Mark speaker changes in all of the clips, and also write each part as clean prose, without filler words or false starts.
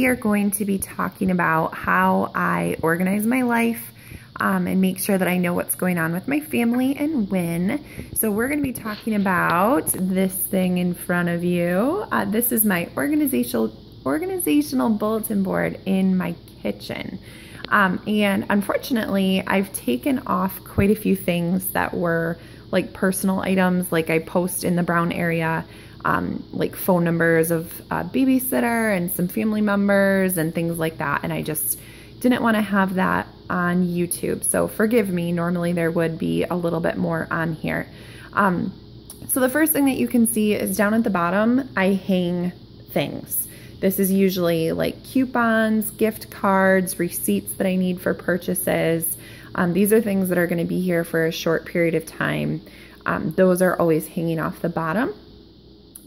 Speaker 1: we are going to be talking about how I organize my life and make sure that I know what's going on with my family and when. So we're going to be talking about this thing in front of you. This is my organizational bulletin board in my kitchen. And unfortunately, I've taken off quite a few things that were like personal items, like I post in the brown area, like phone numbers of a babysitter and some family members and things like that. And I just didn't want to have that on YouTube. So forgive me, normally there would be a little bit more on here. So the first thing that you can see is down at the bottom, I hang things. This is usually like coupons, gift cards, receipts that I need for purchases. These are things that are going to be here for a short period of time. Those are always hanging off the bottom.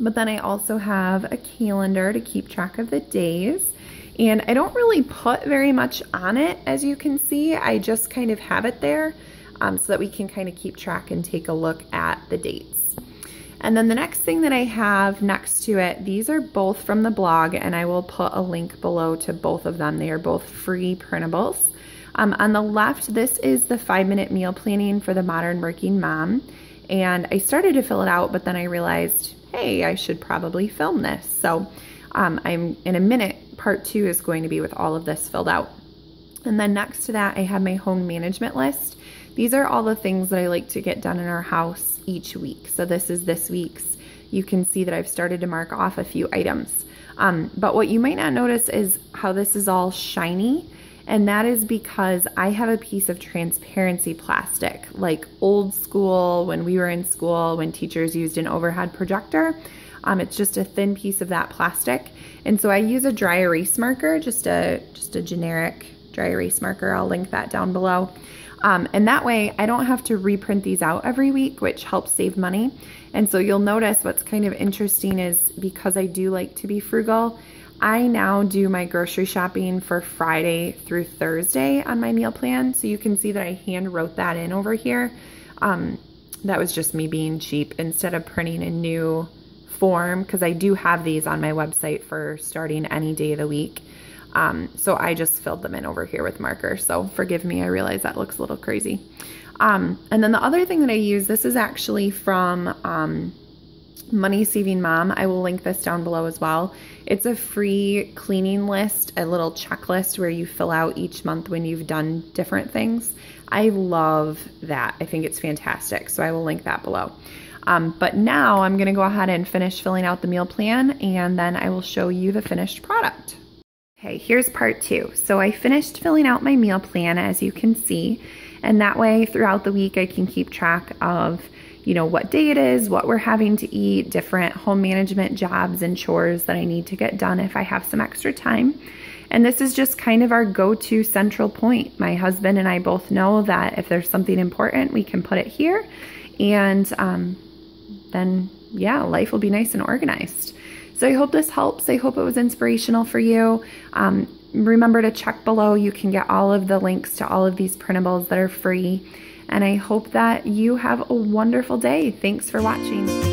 Speaker 1: But then I also have a calendar to keep track of the days. And I don't really put very much on it, as you can see. I just kind of have it there so that we can kind of keep track and take a look at the dates. And then the next thing that I have next to it, these are both from the blog, and I will put a link below to both of them. They are both free printables. On the left, this is the 5-minute meal planning for the modern working mom. And I started to fill it out, but then I realized, hey, I should probably film this. So I'm in a minute, part 2 is going to be with all of this filled out. And then next to that, I have my home management list. These are all the things that I like to get done in our house each week. So this is this week's. You can see that I've started to mark off a few items. But what you might not notice is how this is all shiny. And that is because I have a piece of transparency plastic, like old school, when we were in school, when teachers used an overhead projector. It's just a thin piece of that plastic. And so I use a dry erase marker, just a generic dry erase marker. I'll link that down below. And that way I don't have to reprint these out every week, which helps save money. And so you'll notice what's kind of interesting is because I do like to be frugal, I now do my grocery shopping for Friday through Thursday on my meal plan. So you can see that I hand wrote that in over here. That was just me being cheap instead of printing a new form, because I do have these on my website for starting any day of the week. So I just filled them in over here with marker. So forgive me, I realize that looks a little crazy. And then the other thing that I use, this is actually from Money Saving Mom. I will link this down below as well. It's a free cleaning list, a little checklist where you fill out each month when you've done different things. I love that. I think it's fantastic. So I will link that below. But now I'm going to go ahead and finish filling out the meal plan, and then I will show you the finished product. Okay, here's part 2. So I finished filling out my meal plan, as you can see, and that way throughout the week I can keep track of, you know, what day it is, what we're having to eat, different home management jobs and chores that I need to get done if I have some extra time. And this is just kind of our go-to central point. My husband and I both know that if there's something important, we can put it here. And then, yeah, life will be nice and organized. So I hope this helps. I hope it was inspirational for you. Remember to check below. You can get all of the links to all of these printables that are free. And I hope that you have a wonderful day. Thanks for watching.